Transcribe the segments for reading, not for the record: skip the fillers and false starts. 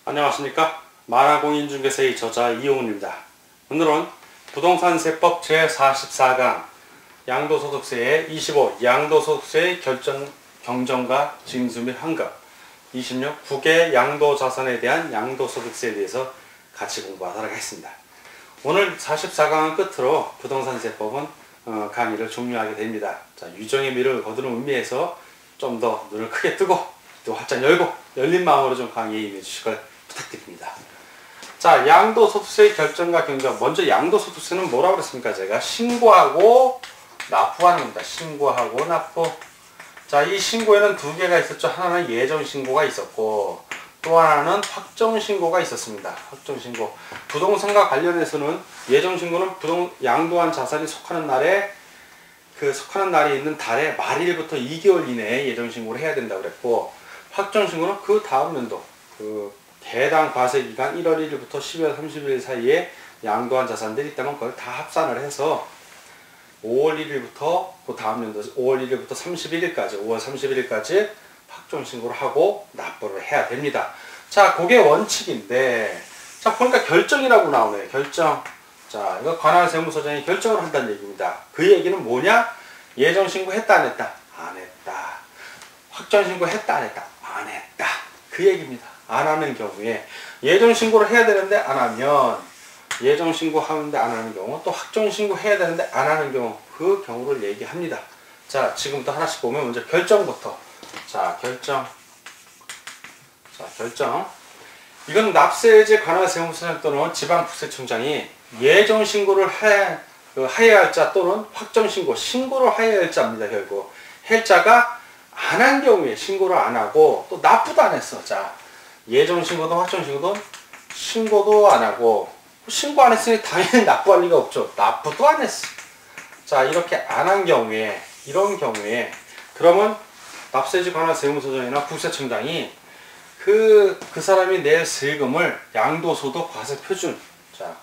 안녕하십니까. 만화공인중개사의 저자 이용훈입니다. 오늘은 부동산세법 제44강 양도소득세의 25 양도소득세의 경정과 징수 및 환급 26 국외 양도자산에 대한 양도소득세에 대해서 같이 공부하도록 하겠습니다. 오늘 44강을 끝으로 부동산세법은 강의를 종료하게 됩니다. 자, 유정의 미를 거두는 의미에서 좀 더 눈을 크게 뜨고 또 활짝 열고 열린 마음으로 좀 강의에 임해 주실 걸 부탁드립니다. 자, 양도소득세의 결정과 경정. 먼저 양도소득세는 뭐라고 그랬습니까? 제가 신고하고 납부하는 겁니다. 신고하고 납부. 자, 이 신고에는 두 개가 있었죠. 하나는 예정신고가 있었고 또 하나는 확정신고가 있었습니다. 확정신고. 부동산과 관련해서는 예정신고는 양도한 자산이 속하는 날에 속하는 날이 있는 달에 말일부터 2개월 이내에 예정신고를 해야 된다고 그랬고, 확정신고는 그 다음 연도 해당 과세기간 1월 1일부터 12월 30일 사이에 양도한 자산들이 있다면 그걸 다 합산을 해서 5월 1일부터 그 다음 연도 5월 1일부터 31일까지 5월 31일까지 확정신고를 하고 납부를 해야 됩니다. 자, 그게 원칙인데, 자, 보니까 결정이라고 나오네요. 결정. 자, 이거 관할세무서장이 결정을 한다는 얘기입니다. 그 얘기는 뭐냐? 예정신고 했다 안 했다? 안 했다. 확정신고 했다 안 했다? 안 했다. 그 얘기입니다. 안 하는 경우에 예정신고를 해야 되는데 안 하면, 예정신고 하는데 안 하는 경우, 또 확정신고 해야 되는데 안 하는 경우, 그 경우를 얘기합니다. 자, 지금부터 하나씩 보면 먼저 결정부터. 자, 결정. 자, 결정. 이건 납세의제 관할세무서장 또는 지방국세청장이 예정신고를 하여야 할 자 또는 확정신고, 신고를 하여야 할 자입니다. 결국 할 자가 안 한 경우에 신고를 안 하고 또 납부도 안 했어. 자, 예정신고도 확정신고도 신고도 안 하고, 신고 안 했으니 당연히 납부할 리가 없죠. 납부도 안 했어. 자, 이렇게 안 한 경우에, 이런 경우에 그러면 납세의제 관할세무서장이나 국세청장이 그 사람이 낼 세금을 양도소득 과세표준, 자,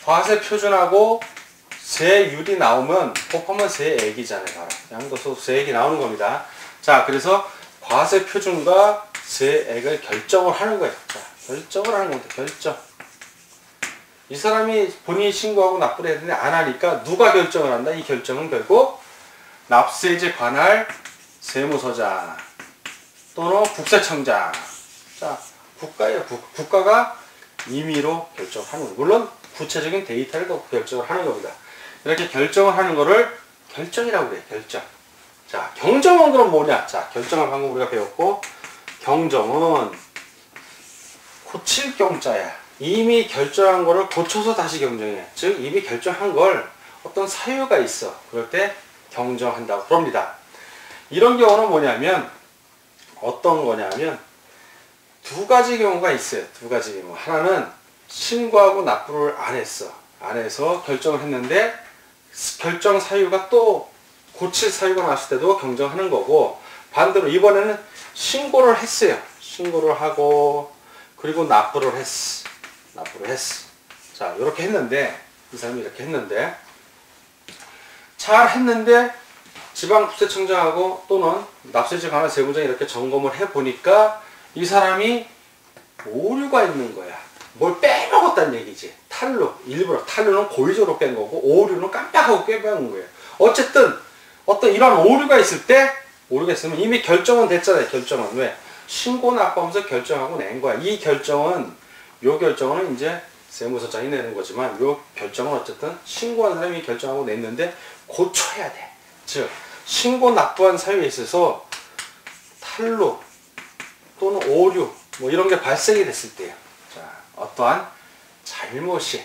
과세표준하고 세율이 나오면 곱하면 세액이잖아요. 바로 양도소득 세액이 나오는 겁니다. 자, 그래서 과세표준과 세액을 결정을 하는 거예요. 자, 결정을 하는 겁니다. 결정. 이 사람이 본인이 신고하고 납부를 해야 되는데 안 하니까 누가 결정을 한다? 이 결정은 결국 납세의제 관할 세무서장 또는 국세청장. 자, 국가예요. 국가가 임의로 결정하는 거예요. 물론 구체적인 데이터를 갖고 결정을 하는 겁니다. 이렇게 결정을 하는 거를 결정이라고 그래요. 결정. 자, 경정은 그럼 뭐냐? 자, 결정을 방금 우리가 배웠고, 경정은 고칠 경자야. 이미 결정한 거를 고쳐서 다시 경정해. 즉 이미 결정한 걸 어떤 사유가 있어. 그럴 때 경정한다고 그럽니다. 이런 경우는 뭐냐면, 어떤 거냐면 두 가지 경우가 있어요. 두 가지 경우. 하나는 신고하고 납부를 안 했어. 안 해서 결정을 했는데 결정 사유가 또 고칠 사유가 나왔을 때도 경정하는 거고, 반대로 이번에는 신고를 했어요. 신고를 하고 그리고 납부를 했어. 자, 이렇게 했는데, 이 사람이 이렇게 했는데, 잘 했는데 지방국세청장하고 또는 납세의제 관할세무장이 이렇게 점검을 해보니까 이 사람이 오류가 있는 거야. 뭘 빼먹었다는 얘기지. 일부러. 탈루는 고의적으로 뺀 거고, 오류는 깜빡하고 빼먹은 거예요. 어쨌든 어떤 이런 오류가 있을 때, 오류가 있으면 이미 결정은 됐잖아요. 결정은. 왜? 신고 납부하면서 결정하고 낸 거야. 이 결정은, 요 결정은 이제 세무서장이 내는 거지만, 요 결정은 어쨌든 신고한 사람이 결정하고 냈는데 고쳐야 돼. 즉 신고 납부한 사유에 있어서 탈루 또는 오류 뭐 이런 게 발생이 됐을 때요. 자, 어떠한 잘못이,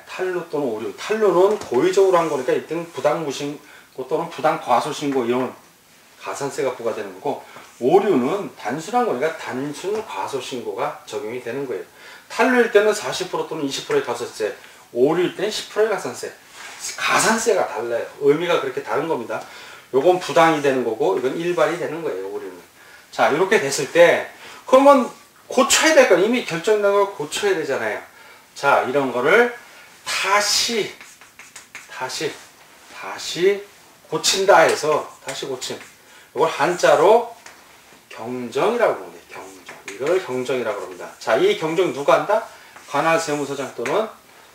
탈루 또는 오류. 탈루는 고의적으로 한 거니까 이때는 부당무신고 또는 부당과소신고, 이런 가산세가 부과되는 거고, 오류는 단순한 거니까 단순 과소신고가 적용이 되는 거예요. 탈루일 때는 40% 또는 20%의 가산세, 오류일 때는 10%의 가산세. 가산세가 달라요. 의미가 그렇게 다른 겁니다. 요건 부당이 되는 거고, 이건 일반이 되는 거예요. 오류는. 자, 이렇게 됐을 때 그러면 고쳐야 될 건, 이미 결정된 걸 고쳐야 되잖아요. 자, 이런 거를 다시 고친다 해서, 다시 고침. 이걸 한자로 경정이라고 부르는데, 이걸 경정이라고 합니다. 자, 이 경정 누가 한다? 관할 세무서장 또는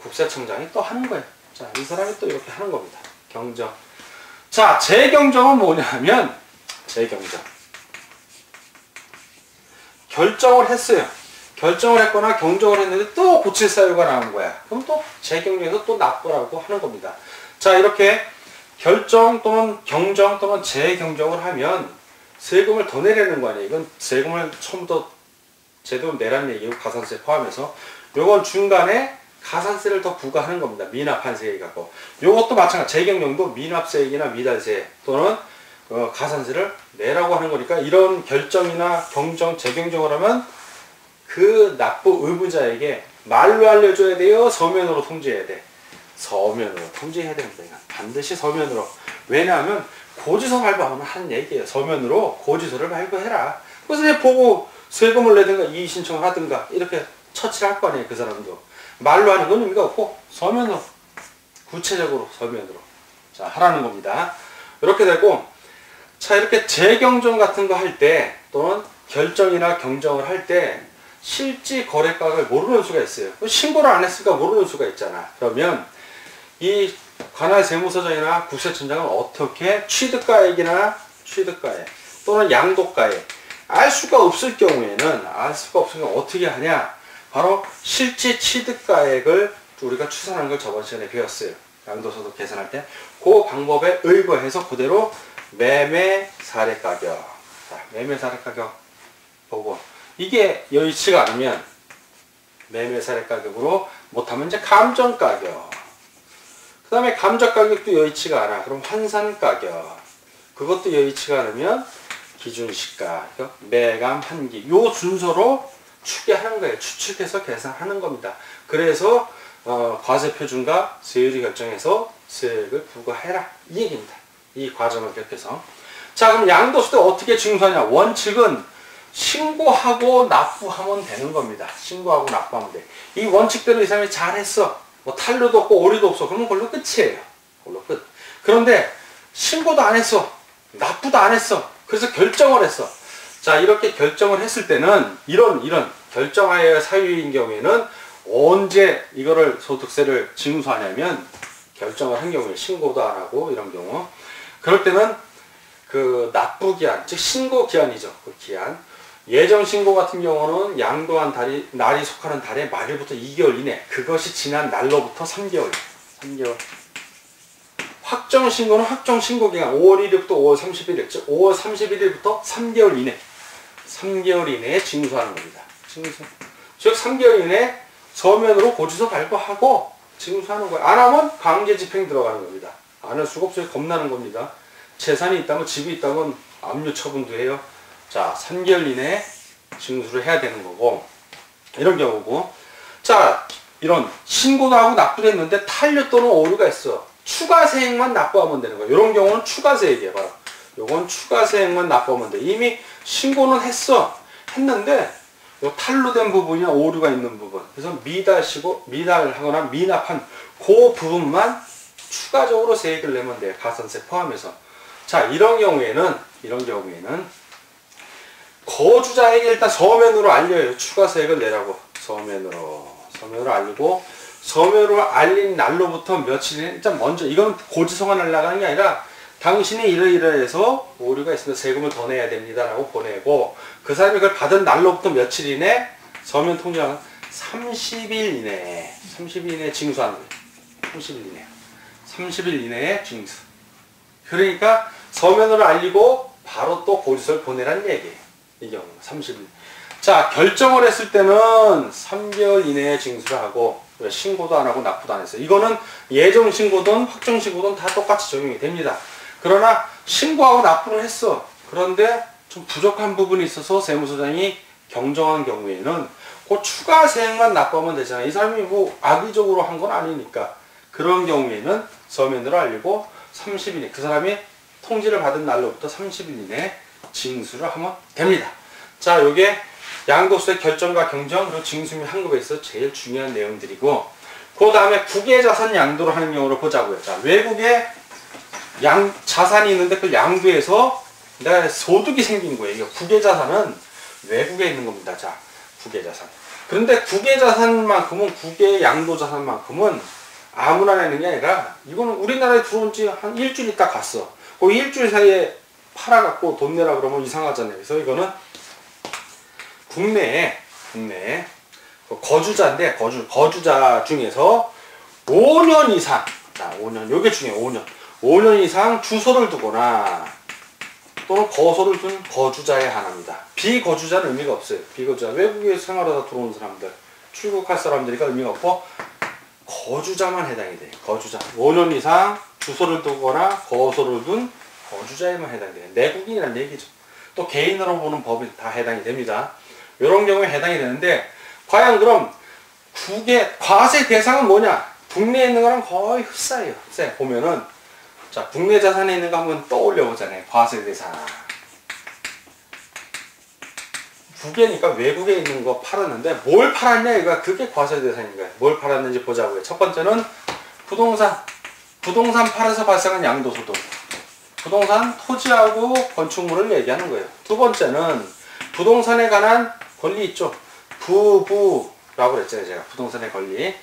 국세청장이 또 하는 거예요. 자, 이 사람이 또 이렇게 하는 겁니다. 경정. 자, 재경정은 뭐냐 하면, 재경정. 결정을 했어요. 결정을 했거나 경정을 했는데 또 고칠 사유가 나온 거야. 그럼 또 재경정에서 또 납부라고 하는 겁니다. 자, 이렇게 결정 또는 경정 또는 재경정을 하면 세금을 더 내려는 거 아니에요. 이건 세금을 처음부터 제대로 내라는 얘기고, 가산세 포함해서. 요건 중간에 가산세를 더 부과하는 겁니다. 미납한세 갖고. 요것도 마찬가지. 재경정도 미납세액이나 미달세 또는 가산세를 내라고 하는 거니까, 이런 결정이나 경정, 재경정을 하면 그 납부 의무자에게 말로 알려줘야 돼요? 서면으로 통지해야 돼? 서면으로 통지해야 됩니다. 반드시 서면으로. 왜냐하면 고지서 발부하면 하는 얘기예요. 서면으로 고지서를 발부해라. 그래서 이제 보고 세금을 내든가 이의 신청을 하든가 이렇게 처치를 할 거 아니에요. 그 사람도. 말로 하는 건 의미가 없고 서면으로, 구체적으로 서면으로 자 하라는 겁니다. 이렇게 되고, 자 이렇게 재경정 같은 거 할 때 또는 결정이나 경정을 할 때 실지 거래가를 모르는 수가 있어요. 신고를 안 했으니까 모르는 수가 있잖아. 그러면 이 관할 세무서장이나 국세청장은 어떻게 취득가액이나 취득가액 또는 양도가액 알 수가 없을 경우에는 어떻게 하냐? 바로 실제 취득가액을 우리가 추산하는 걸 저번 시간에 배웠어요. 양도소득 계산할 때 그 방법에 의거해서 그대로 매매 사례 가격. 자, 매매 사례 가격 보고, 이게 여의치가 않으면 매매 사례 가격으로 못하면 이제 감정 가격. 그 다음에 감정 가격도 여의치가 않아. 그럼 환산 가격. 그것도 여의치가 않으면 기준시가, 매감 한기. 요 순서로 추계하는 거예요. 추측해서 계산하는 겁니다. 그래서 과세표준과 세율이 결정해서 세액을 부과해라. 이 얘기입니다. 이 과정을 기억해서. 자, 그럼 양도세 어떻게 징수하냐? 원칙은 신고하고 납부하면 되는 겁니다. 신고하고 납부하면 돼. 이 원칙대로 이 사람이 잘했어. 뭐 탈루도 없고 오류도 없어. 그러면 그걸로 끝이에요. 그걸로 끝. 그런데 신고도 안 했어. 납부도 안 했어. 그래서 결정을 했어. 자, 이렇게 결정을 했을 때는 이런 결정하여야 사유인 경우에는 언제 이거를 소득세를 징수하냐면, 결정을 한 경우에 신고도 안 하고 이런 경우, 그럴 때는 그 납부기한, 즉 신고기한이죠. 그 기한. 예정신고 같은 경우는 양도한 날이 속하는 달의 말일부터 2개월 이내, 그것이 지난 날로부터 3개월. 확정신고는 확정신고기간 5월 1일부터 5월 31일, 즉 5월 31일부터 3개월 이내, 3개월 이내에 징수하는 겁니다. 징수. 즉 3개월 이내에 서면으로 고지서 발부하고 징수하는 거예요. 안 하면 강제 집행 들어가는 겁니다. 안 할 수가 없어요. 겁나는 겁니다. 재산이 있다면, 집이 있다면 압류 처분도 해요. 자, 3개월 이내에 징수를 해야 되는 거고, 이런 경우고. 자, 이런 신고도 하고 납부도 했는데 탄료 또는 오류가 있어. 추가세액만 납부하면 되는 거예요. 이런 경우는 추가세액이에요. 바로 요건 추가세액만 납부하면 돼. 이미 신고는 했는데 요 탄로된 부분이나 오류가 있는 부분, 그래서 미달하거나 미납한 그 부분만 추가적으로 세액을 내면 돼요. 가산세 포함해서. 자, 이런 경우에는 거주자에게 일단 서면으로 알려요. 추가세액을 내라고. 서면으로 알리고, 서면으로 알린 날로부터 며칠, 일단 먼저, 이건 고지서가 날라가는 게 아니라 당신이 이러이러해서 오류가 있으면 세금을 더 내야 됩니다 라고 보내고, 그 사람이 그걸 받은 날로부터 며칠 이내 서면 통지하는 30일 이내에 징수하는 거예요. 30일 이내에 징수. 그러니까 서면으로 알리고 바로 또 고지서를 보내라는 얘기예요. 이 경우 30일. 자, 결정을 했을 때는 3개월 이내에 징수를 하고, 신고도 안 하고 납부도 안 했어요. 이거는 예정 신고든 확정 신고든 다 똑같이 적용이 됩니다. 그러나 신고하고 납부를 했어. 그런데 좀 부족한 부분이 있어서 세무서장이 경정한 경우에는 그 추가세액만 납부하면 되잖아요. 이 사람이 뭐 악의적으로 한 건 아니니까. 그런 경우에는 서면으로 알리고 30일, 그 사람이 통지를 받은 날로부터 30일 이내에 징수를 하면 됩니다. 자, 요게 양도세 결정과 경정, 그리고 징수 및 환급에 있어서 제일 중요한 내용들이고, 그 다음에 국외자산 양도를 하는 경우를 보자고요. 자, 외국에 자산이 있는데 그 양도에서 내가 소득이 생긴 거예요. 이게 국외자산은 외국에 있는 겁니다. 자, 국외자산. 그런데 국외자산만큼은, 국외 양도자산만큼은 아무나 내는 게 아니라, 이거는 우리나라에 들어온 지 한 일주일 있다 갔어. 그 일주일 사이에 팔아갖고 돈 내라 그러면 이상하잖아요. 그래서 이거는 국내에 거주자인데, 거주자 중에서 5년 이상, 자, 5년, 요게 중요해요. 5년 이상 주소를 두거나 또는 거소를 둔 거주자에 한합니다. 비거주자는 의미가 없어요. 비거주자, 외국에 생활하다 들어온 사람들, 출국할 사람들이니까 의미가 없고, 거주자만 해당이 돼요. 거주자. 5년 이상 주소를 두거나 거소를 둔 거주자에만 해당이 돼요. 내국인이라는 얘기죠. 또 개인으로 보는 법이 다 해당이 됩니다. 이런 경우에 해당이 되는데, 과연 그럼 과세 대상은 뭐냐? 국내에 있는 거랑 거의 흡사해요. 보면은, 자, 국내 자산에 있는 거 한번 떠올려 보잖아요. 과세 대상. 국외니까 외국에 있는 거 팔았는데, 뭘 팔았냐, 이거. 그게 과세 대상인 거예요. 뭘 팔았는지 보자고요. 첫 번째는 부동산 팔아서 발생한 양도소득. 부동산, 토지하고 건축물을 얘기하는 거예요. 두 번째는 부동산에 관한 권리 있죠. 부라고 그랬잖아요. 제가 부동산의 권리.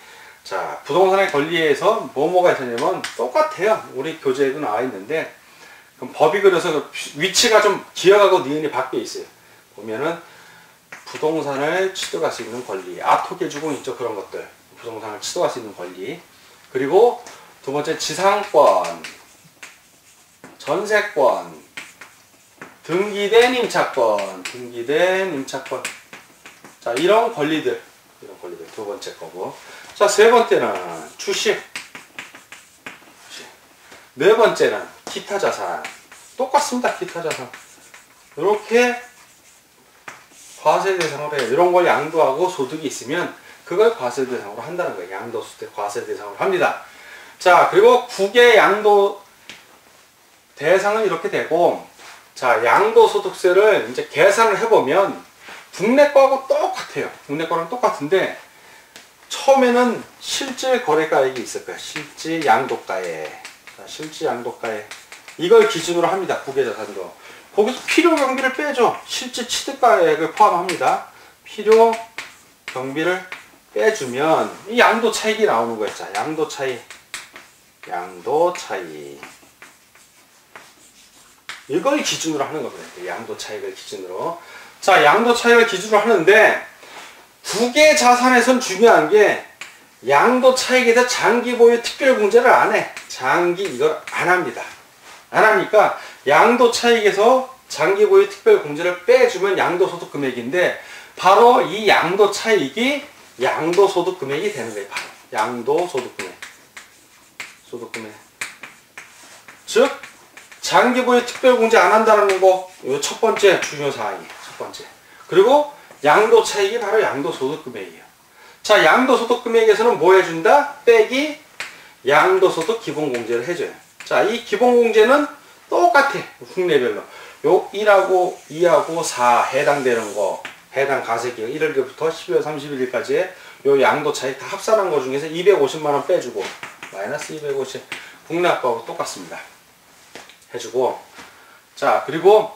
자, 부동산의 권리에서 뭐가 있었냐면 똑같아요. 우리 교재에도 나와 있는데, 그럼 법이 그래서 위치가 좀 기억하고 니은이 바뀌어 있어요. 보면은 부동산을 취득할 수 있는 권리, 아토개주공 있죠. 그런 것들. 부동산을 취득할 수 있는 권리. 그리고 두 번째 지상권, 전세권, 등기된 임차권. 자, 이런 권리들 두 번째 거고. 자, 세 번째는 주식. 네 번째는 기타 자산. 똑같습니다. 기타 자산. 이렇게 과세 대상으로 해요. 이런 걸 양도하고 소득이 있으면 그걸 과세 대상으로 한다는 거예요. 양도소득 과세 대상으로 합니다. 자, 그리고 국외 양도 대상은 이렇게 되고, 자, 양도소득세를 이제 계산을 해보면 국내 거하고 똑같아요. 국내 거랑 똑같은데, 처음에는 실질 거래가액이 있을 거예요. 실질 양도가액. 자, 실질 양도가액. 이걸 기준으로 합니다. 국외자산도. 거기서 필요 경비를 빼죠. 실질 취득가액을 포함합니다. 필요 경비를 빼주면 이 양도 차익이 나오는 거예요. 자, 양도 차익. 이걸 기준으로 하는 겁니다. 양도 차익을 기준으로. 자, 양도 차익을 기준으로 하는데, 국외 자산에선 중요한 게 양도 차익에 대해 장기 보유 특별 공제를 안 해. 이걸 안 합니다. 안 하니까 양도 차익에서 장기 보유 특별 공제를 빼주면 양도소득 금액인데, 바로 이 양도 차익이 양도소득 금액이 되는 거예요. 바로 양도소득 금액. 즉, 장기 보유 특별 공제 안 한다는 거, 이 첫 번째 중요 사항이에요. 첫 번째. 그리고 양도 차익이 바로 양도소득 금액이에요. 자, 양도소득 금액에서는 뭐 해준다? 빼기 양도소득 기본공제를 해줘요. 자, 이 기본공제는 똑같아. 국내별로. 요 1하고 2하고 4 해당되는 거, 해당 가세기간 1월부터 12월 31일까지의 요 양도 차익 다 합산한 거 중에서 250만원 빼주고, 마이너스 250. 국내 거하고 똑같습니다. 해주고, 자, 그리고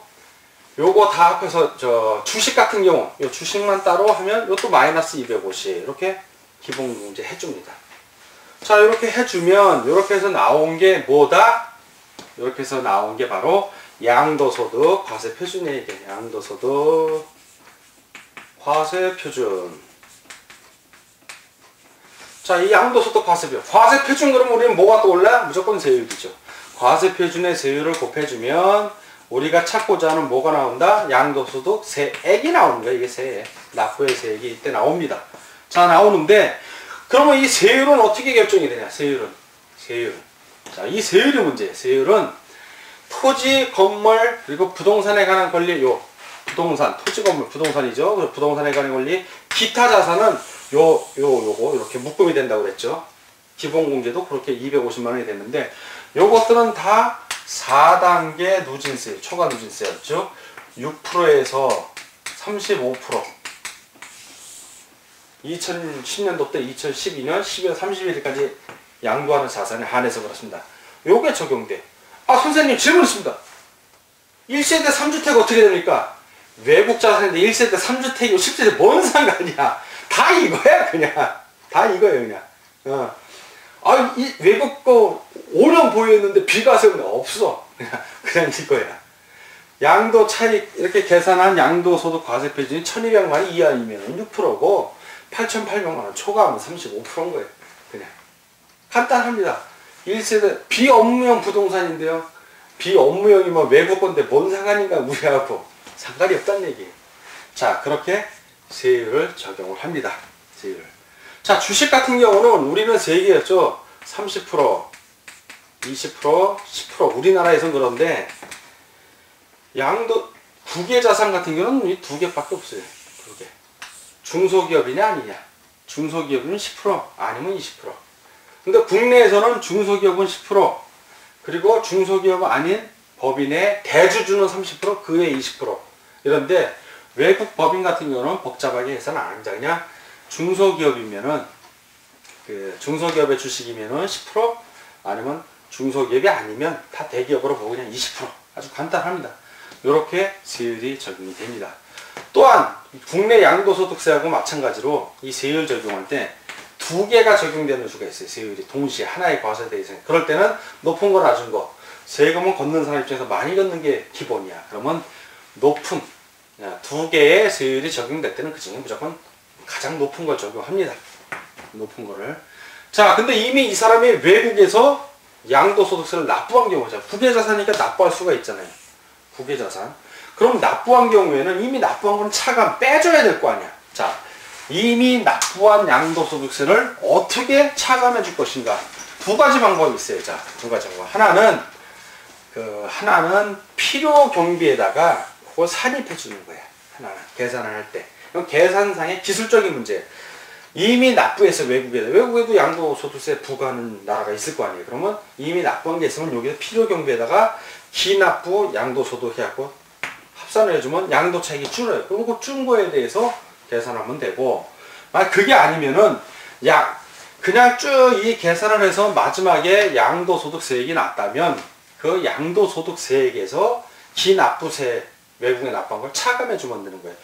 요거 다 합해서 주식 같은 경우 요 주식만 따로 하면 요것도 마이너스 250 이렇게 기본공제 해줍니다. 자, 이렇게 해주면 이렇게 해서 나온 게 뭐다? 이렇게 해서 나온 게 바로 양도소득 과세표준이에요. 양도소득 과세표준. 자, 이 양도소득 과세표준 그러면 우리는 뭐가 떠올라? 무조건 세율이죠. 과세표준의 세율을 곱해주면 우리가 찾고자 하는 뭐가 나온다? 양도소득 세액이 나오는 거예요. 이게 세액. 납부의 세액이 이때 나옵니다. 자, 나오는데, 그러면 이 세율은 어떻게 결정이 되냐? 세율은. 자, 이 세율이 문제예요. 세율은 토지, 건물, 그리고 부동산에 관한 권리, 부동산, 토지, 건물, 부동산이죠. 그리고 부동산에 관한 권리, 기타 자산은 요거, 이렇게 묶음이 된다고 그랬죠. 기본공제도 그렇게 250만원이 됐는데, 요것들은 다 4단계 누진세, 초과 누진세였죠. 6%에서 35%. 2010년도 때 2012년 12월 31일까지 양도하는 자산에 한해서 그렇습니다. 요게 적용돼. 아, 선생님 질문 있습니다. 1세대 3주택 어떻게 됩니까? 외국 자산인데 1세대 3주택이고 10세대 뭔 상관이야. 다 이거야 그냥. 다 이거예요 그냥. 이 외국 거 5년 보유했는데 비과세는 없어. 그냥 이거야. 양도 차익 이렇게 계산한 양도소득 과세 표준이 1200만 원 이하이면 6%고 8800만 원 초과하면 35%인 거예요. 그냥 간단합니다. 1세대 비업무용 부동산인데요. 비업무용이면 외국 건데 뭔 상관인가 우리하고 상관이 없다는 얘기예요. 자, 그렇게 세율을 적용을 합니다. 세율. 자, 주식 같은 경우는 우리는 세 개였죠. 30%, 20%, 10%. 우리나라에선 그런데 양도 국외 자산 같은 경우는 이 두 개밖에 없어요. 두 개. 중소기업이냐 아니냐. 중소기업은 10%, 아니면 20%. 근데 국내에서는 중소기업은 10%, 그리고 중소기업 아닌 법인의 대주주는 30%, 그 외 20%. 이런데 외국 법인 같은 경우는 복잡하게 해서는 안 합니다. 그냥 중소기업이면은 중소기업의 주식이면은 10%, 아니면 중소기업이 아니면 다 대기업으로 보고 그냥 20%. 아주 간단합니다. 이렇게 세율이 적용이 됩니다. 또한 국내 양도소득세하고 마찬가지로 이 세율 적용할 때 두 개가 적용되는 수가 있어요. 세율이 동시에 하나의 과세대에 있어요. 그럴 때는 높은 거 낮은 거, 세금은 걷는 사람 입장에서 많이 걷는 게 기본이야. 그러면 높은 두 개의 세율이 적용될 때는 그 중에 무조건 가장 높은 걸 적용합니다. 높은 거를. 자, 근데 이미 이 사람이 외국에서 양도소득세를 납부한 경우죠. 국외자산이니까 납부할 수가 있잖아요. 국외자산. 그럼 납부한 경우에는 이미 납부한 건 차감 빼줘야 될 거 아니야. 자, 이미 납부한 양도소득세를 어떻게 차감해 줄 것인가. 두 가지 방법이 있어요. 자, 두 가지 방법. 하나는 필요 경비에다가 그걸 산입해 주는 거야. 하나는 계산을 할 때. 이건 계산상의 기술적인 문제. 이미 납부해서 외국에도 양도소득세 부과하는 나라가 있을 거 아니에요. 그러면 이미 납부한 게 있으면 여기서 필요 경비에다가 기납부 양도소득 해갖고 합산을 해주면 양도 차익이 줄어요. 그럼 그 준 거에 대해서 계산하면 되고, 만약 그게 아니면은 그냥 쭉 이 계산을 해서 마지막에 양도소득세액이 났다면 그 양도소득세액에서 기납부세 외국에 납부한 걸 차감해 주면 되는 거예요.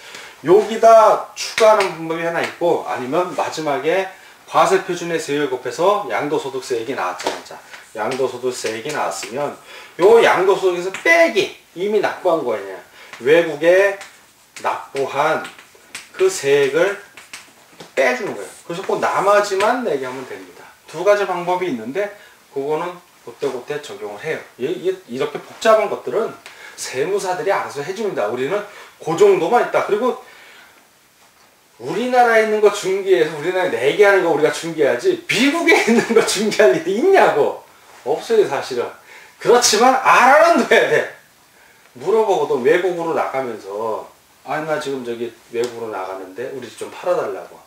여기다 추가하는 방법이 하나 있고, 아니면 마지막에 과세표준의 세율 곱해서 양도소득세액이 나왔잖아요. 자, 양도소득세액이 나왔으면 요 양도소득에서 빼기, 이미 납부한 거예요. 외국에 납부한 그 세액을 빼주는 거예요. 그래서 그 나머지만 내게 하면 됩니다. 두 가지 방법이 있는데 그거는 그때 적용을 해요. 이렇게 복잡한 것들은 세무사들이 알아서 해줍니다. 우리는 그 정도만 있다. 그리고 우리나라에 있는 거 중개해서 우리나라에 내게 하는 거 우리가 중개하지 미국에 있는 거 중개할 일이 있냐고. 없어요 사실은. 그렇지만 알아는 둬야 돼. 물어보고도 외국으로 나가면서 나 지금 저기 외국으로 나가는데 우리 집 좀 팔아달라고.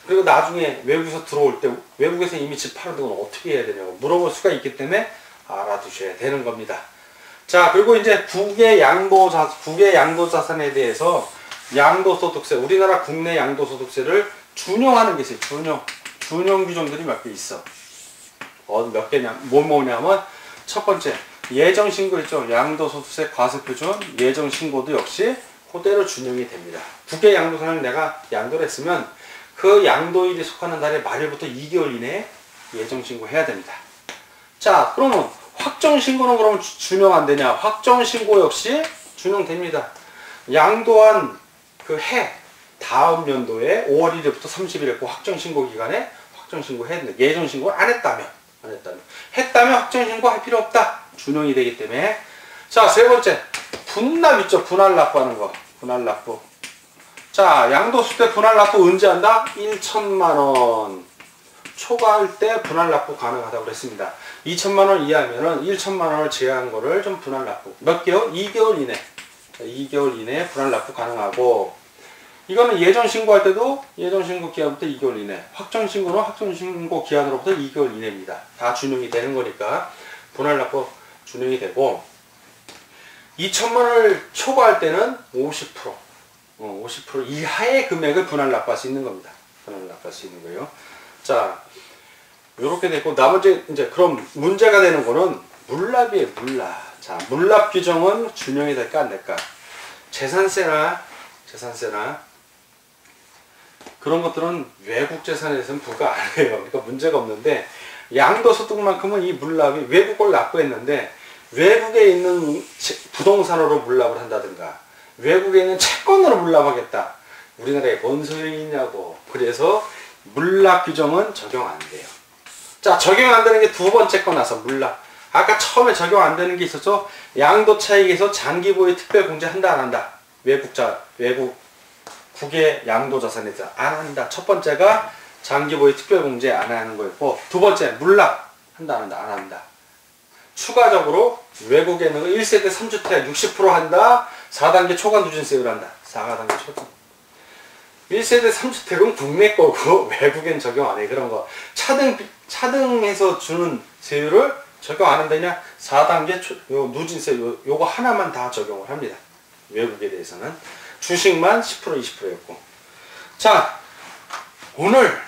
그리고 나중에 외국에서 들어올 때 외국에서 이미 집 팔아둔 건 어떻게 해야 되냐고 물어볼 수가 있기 때문에 알아두셔야 되는 겁니다. 자, 그리고 이제 국외 양도자산에 대해서 양도소득세, 우리나라 국내 양도소득세를 준용하는 게 있어요. 준용 규정들이 몇 개 있어. 몇 개냐, 뭐냐면 첫 번째 예정신고 있죠. 양도소득세 과세표준 예정신고도 역시 그대로 준용이 됩니다. 국외 양도자산을 내가 양도를 했으면 그 양도일이 속하는 달의 말일부터 2개월 이내에 예정신고 해야 됩니다. 자, 그러면 확정신고는 그럼 준용 안 되냐? 확정신고 역시 준용됩니다. 양도한 그 해, 다음 연도에 5월 1일부터 30일에 그 확정신고 기간에 확정신고 해야 된다. 예정신고를 안 했다면. 했다면 확정신고 할 필요 없다. 준용이 되기 때문에. 자, 세 번째. 분납 있죠. 분할 납부하는 거. 분할 납부. 자, 양도소득세 분할 납부 언제 한다? 1천만원. 초과할 때 분할 납부 가능하다고 그랬습니다. 2천만원 이하면은 1천만원을 제외한 거를 좀 분할 납부. 몇 개월? 2개월 이내. 2개월 이내에 분할 납부 가능하고, 이거는 예정신고할 때도 예정신고 기한부터 2개월 이내, 확정신고는 확정신고 기한으로부터 2개월 이내입니다. 다 준용이 되는 거니까 분할 납부 준용이 되고, 2천만원을 초과할 때는 50% 이하의 금액을 분할 납부할 수 있는 겁니다. 분할 납부할 수 있는 거예요. 자, 요렇게 됐고, 나머지 이제 그럼 문제가 되는 거는 물납이에요. 물납. 자, 물납 규정은 준용이 될까 안 될까? 재산세나 재산세나 그런 것들은 외국 재산에서는 부과 안 해요. 그러니까 문제가 없는데 양도소득만큼은 이 물납이 외국을 납부했는데 외국에 있는 부동산으로 물납을 한다든가 외국에 있는 채권으로 물납하겠다. 우리나라에 뭔 소용이 있냐고. 그래서 물납 규정은 적용 안 돼요. 자, 적용 안 되는 게 두 번째 거 나서 물납. 아까 처음에 적용 안 되는 게 있어서 양도 차익에서 장기 보유 특별 공제 한다 안 한다. 국외 양도 자산에 대해서 안 한다. 첫 번째가 장기 보유 특별 공제 안 하는 거였고 두 번째 물납 한다 안 한다 안 한다. 추가적으로 외국에 있는 거 1세대 3주택 60% 한다. 4단계 초과 누진세율 한다. 4단계 초과. 1세대 3주택은 국내 거고 외국엔 적용 안 해. 그런 거. 차등해서 주는 세율을 적용 안 한다냐? 4단계 누진세 요거 하나만 다 적용을 합니다. 외국에 대해서는. 주식만 10% 20%였고. 자, 오늘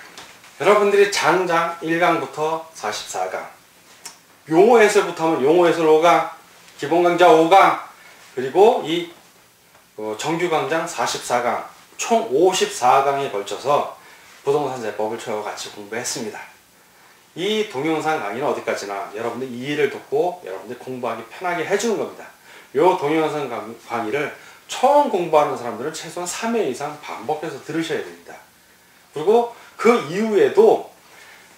여러분들이 장장 1강부터 44강 용어 해설부터 하면 용어 해설 5강, 기본 강좌 5강, 그리고 이 정규 강장 44강, 총 54강에 걸쳐서 부동산세법을 저와 같이 공부했습니다. 이 동영상 강의는 어디까지나 여러분들 이해를 돕고 여러분들 공부하기 편하게 해주는 겁니다. 이 동영상 강의를 처음 공부하는 사람들은 최소한 3회 이상 반복해서 들으셔야 됩니다. 그리고 그 이후에도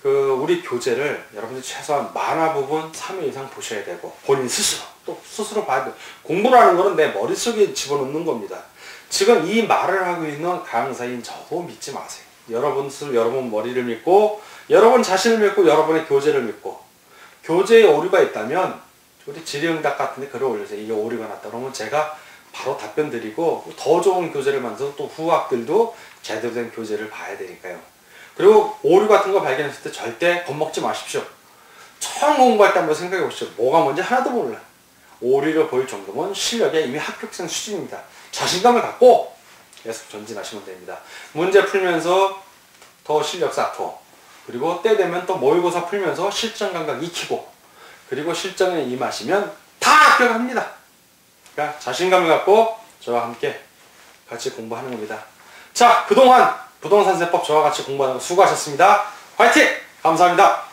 우리 교재를 여러분들 최소한 많은 부분 3회 이상 보셔야 되고 본인 스스로 봐야 돼요. 공부라는 거는 내 머릿속에 집어넣는 겁니다. 지금 이 말을 하고 있는 강사인 저도 믿지 마세요. 여러분 머리를 믿고 여러분 자신을 믿고 여러분의 교재를 믿고 교재에 오류가 있다면 우리 질의응답 같은 데 글을 올려서 이게 오류가 났다 그러면 제가 바로 답변 드리고 더 좋은 교재를 만들어서 또 후학들도 제대로 된 교재를 봐야 되니까요. 그리고 오류 같은 거 발견했을 때 절대 겁먹지 마십시오. 처음 공부할 때 한번 생각해 보십시오. 뭐가 뭔지 하나도 몰라. 오류를 보일 정도면 실력에 이미 합격생 수준입니다. 자신감을 갖고 계속 전진하시면 됩니다. 문제 풀면서 더 실력 쌓고 그리고 때 되면 또 모의고사 풀면서 실전 감각 익히고 그리고 실전에 임하시면 다 합격합니다. 그러니까 자신감을 갖고 저와 함께 같이 공부하는 겁니다. 자, 그동안 부동산세법 저와 같이 공부하는 거 수고하셨습니다. 화이팅! 감사합니다.